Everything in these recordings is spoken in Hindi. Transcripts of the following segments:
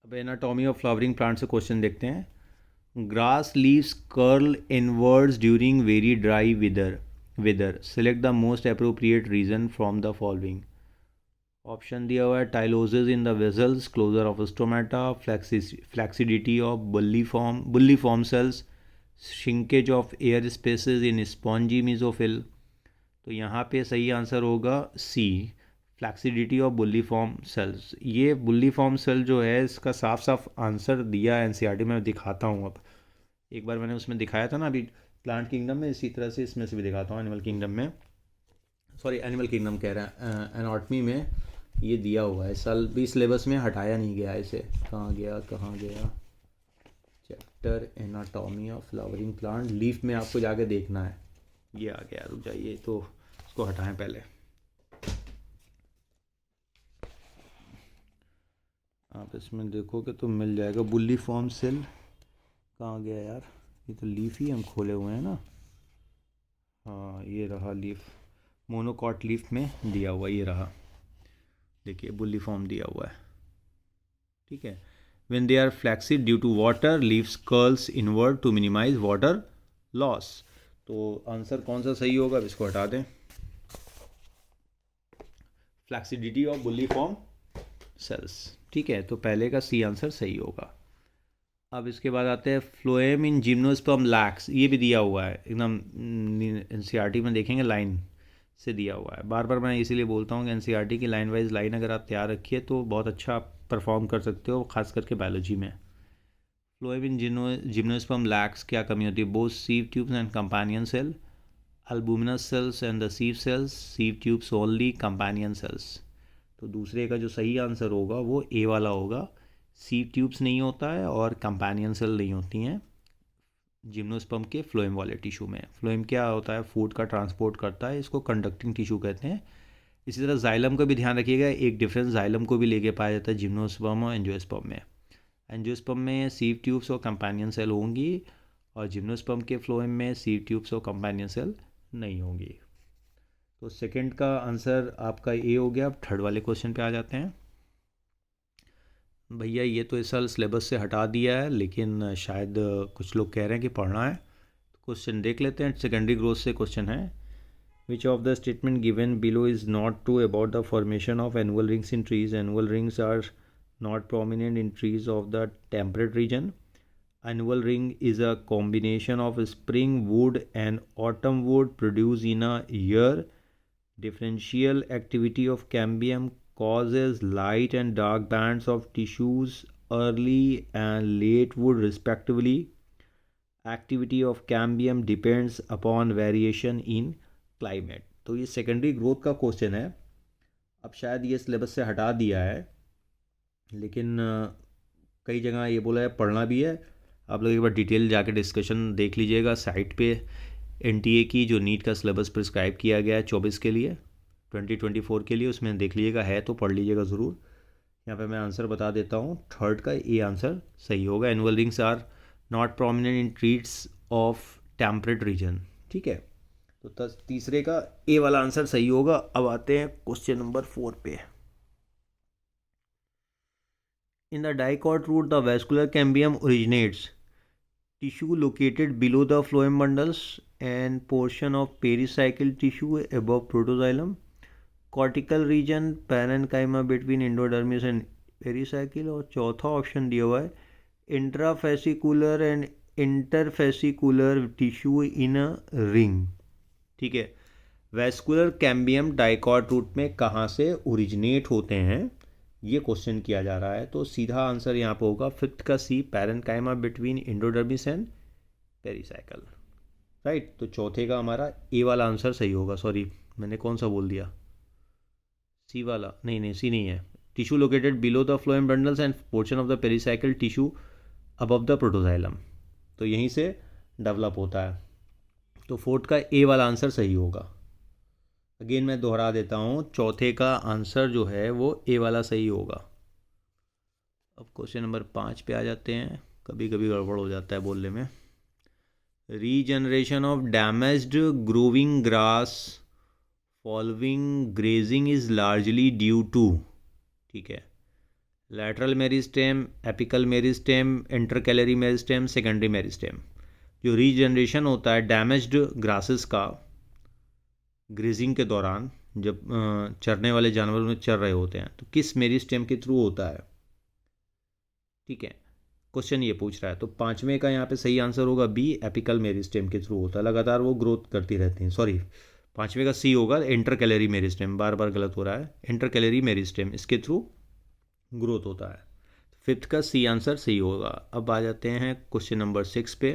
अब एनाटॉमी ऑफ फ्लावरिंग प्लांट से क्वेश्चन देखते हैं। Grass leaves curl inwards during very dry weather select the most appropriate reason from the following. Option दिया हुआ है tylosis in the vessels, closure of stomata, flaccidity of bulliform cells, shrinkage of air spaces in spongy mesophyll. तो यहाँ पे सही आंसर होगा C, flaccidity of bulliform cells. ये बुल्ली फॉर्म सेल जो है इसका साफ साफ आंसर दिया है एनसीईआरटी में, दिखाता हूँ। अब एक बार मैंने उसमें दिखाया था ना अभी प्लांट किंगडम में, इसी तरह से इसमें से भी दिखाता हूँ एनिमल किंगडम में। सॉरी एनिमल किंगडम कह रहा है, एनाटॉमी में ये दिया हुआ है। साल भी सिलेबस में हटाया नहीं गया इसे। कहाँ गया chapter anatomy of flowering plant, leaf में आपको जाके देखना है। ये आ गया, रुक जाइए तो इसको हटाएं पहले। आप इसमें देखोगे तो मिल जाएगा बुल्ली फॉर्म सेल। कहाँ गया यार, ये तो लीफ ही हम खोले हुए हैं ना। हाँ ये रहा लीफ, मोनोकॉट लीफ में दिया हुआ, ये रहा देखिए बुल्ली फॉर्म दिया हुआ है। ठीक है, when they are flaccid due to water leaves curls inward to minimize water loss। तो आंसर कौन सा सही होगा, अब इसको हटा दें। फ्लैक्सिडिटी ऑफ बुल्ली फॉर्म सेल्स। ठीक है, तो पहले का सी आंसर सही होगा। अब इसके बाद आते हैं फ्लोएम इन जिम्नोस्पर्म लैक्स, ये भी दिया हुआ है एकदम एनसीईआरटी में देखेंगे लाइन से दिया हुआ है। बार बार मैं इसीलिए बोलता हूँ कि एनसीईआरटी की लाइन वाइज लाइन अगर आप तैयार रखिए तो बहुत अच्छा आप परफॉर्म कर सकते हो, खास करके बायोलॉजी में। फ्लोएम इन जिम्नोस्पर्म लैक्स क्या कमी होती है, both sieve tubes and companion cell, albuminous cells and the sieve cells, sieve tubes only, companion cells. तो दूसरे का जो सही आंसर होगा वो ए वाला होगा, सीव ट्यूब्स नहीं होता है और कंपेनियन सेल नहीं होती हैं जिम्नोस्पर्म के फ्लोएम वाले टिश्यू में। फ्लोएम क्या होता है, फूड का ट्रांसपोर्ट करता है, इसको कंडक्टिंग टिश्यू कहते हैं। इसी तरह जाइलम का भी ध्यान रखिएगा, एक डिफरेंस जाइलम को भी लेके पाया जाता है जिम्नोस्पर्म और एंजियोस्पर्म में। एंजियोस्पर्म में सीव ट्यूब्स और कंपेनियन सेल होंगी और जिम्नोस्पर्म के फ्लोएम में सीव ट्यूब्स और कंपेनियन सेल नहीं होंगी। तो सेकंड का आंसर आपका ए हो गया। अब थर्ड वाले क्वेश्चन पे आ जाते हैं। भैया ये तो इस साल सिलेबस से हटा दिया है, लेकिन शायद कुछ लोग कह रहे हैं कि पढ़ना है, तो क्वेश्चन देख लेते हैं। सेकेंडरी ग्रोथ से क्वेश्चन है, which of the statement given below is not true about the formation of annual rings in trees. Annual rings are not prominent in trees of the temperate region. Annual ring is a combination of spring wood and autumn wood produced in a year. Differential activity of cambium causes light and dark bands of tissues early and late wood respectively. Activity of cambium depends upon variation in climate। तो ये सेकेंडरी ग्रोथ का क्वेश्चन है। अब शायद ये सिलेबस से हटा दिया है, लेकिन कई जगह ये बोला है पढ़ना भी है। आप लोग एक बार डिटेल जाके डिस्कशन देख लीजिएगा साइट पे, एनटीए की जो नीट का सिलेबस प्रिस्क्राइब किया गया है 24 के लिए, 2024 के लिए, उसमें देख लीजिएगा, है तो पढ़ लीजिएगा ज़रूर। यहाँ पे मैं आंसर बता देता हूँ, थर्ड का ए आंसर सही होगा। Annual rings are not prominent in trees of temperate region. ठीक है, तो तीसरे का ए वाला आंसर सही होगा। अब आते हैं क्वेश्चन नंबर 4 पे। In the dicot root, the vascular cambium originates tissue located below the phloem bundles and portion of pericycle tissue above protoxylem. Cortical region parenchyma between endodermis and pericycle। और चौथा ऑप्शन दिया हुआ है intrafascicular and interfascicular tissue in a ring. ठीक है, वैस्कुलर कैम्बियम डाइकॉट रूट में कहाँ से ओरिजिनेट होते हैं, ये क्वेश्चन किया जा रहा है। तो सीधा आंसर यहाँ पे होगा फिफ्थ का C, parenchyma between endodermis and pericycle. Right, तो चौथे का हमारा ए वाला आंसर सही होगा। सॉरी मैंने कौन सा बोल दिया, सी वाला, नहीं सी नहीं है। Tissue located below the phloem bundles end portion of the pericycle tissue above the protoxylem, तो यहीं से डेवलप होता है। तो फोर्थ का ए वाला आंसर सही होगा। अगेन मैं दोहरा देता हूँ, चौथे का आंसर जो है वो ए वाला सही होगा। अब क्वेश्चन नंबर 5 पे आ जाते हैं। कभी कभी गड़बड़ हो जाता है बोलने में। Regeneration of damaged growing grass following grazing is largely due to. ठीक है, lateral meristem, apical meristem, intercalary meristem, secondary meristem. जो रीजनरेशन होता है डैमेज्ड ग्रासेस का ग्रेजिंग के दौरान, जब चरने वाले जानवर उन्हें चर रहे होते हैं, तो किस मेरिस्टेम के थ्रू होता है? ठीक है, क्वेश्चन ये पूछ रहा है। तो पांचवें का यहाँ पे सही आंसर होगा बी, एपिकल मेरिस्टेम के थ्रू होता है, लगातार वो ग्रोथ करती रहती हैं। सॉरी, पांचवें का सी होगा, इंटरकैलरी मेरिस्टेम, बार बार गलत हो रहा है, इंटरकैलरी मेरिस्टेम, इसके थ्रू ग्रोथ होता है। फिफ्थ का सी आंसर सही होगा। अब आ जाते हैं क्वेश्चन नंबर 6 पे।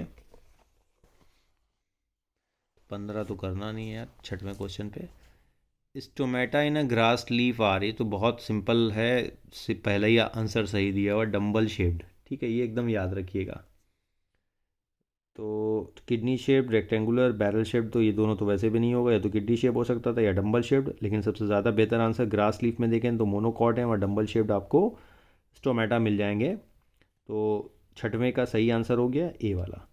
15 तो करना नहीं है यार, छठवें क्वेश्चन पे। Stomata in a grass leaf आ रही, तो बहुत सिंपल है, पहले ही आंसर सही दिया हुआ, डम्बल शेप्ड। ठीक है, ये एकदम याद रखिएगा। तो kidney shaped, rectangular, barrel shaped, तो ये दोनों तो वैसे भी नहीं होगा, या तो किडनी शेप हो सकता था या डम्बल शेप्ड, लेकिन सबसे ज़्यादा बेहतर आंसर ग्रास लीफ में देखें तो मोनोकॉट है, और डम्बल शेप्ड आपको स्टोमेटा मिल जाएंगे। तो छठवें का सही आंसर हो गया ए वाला।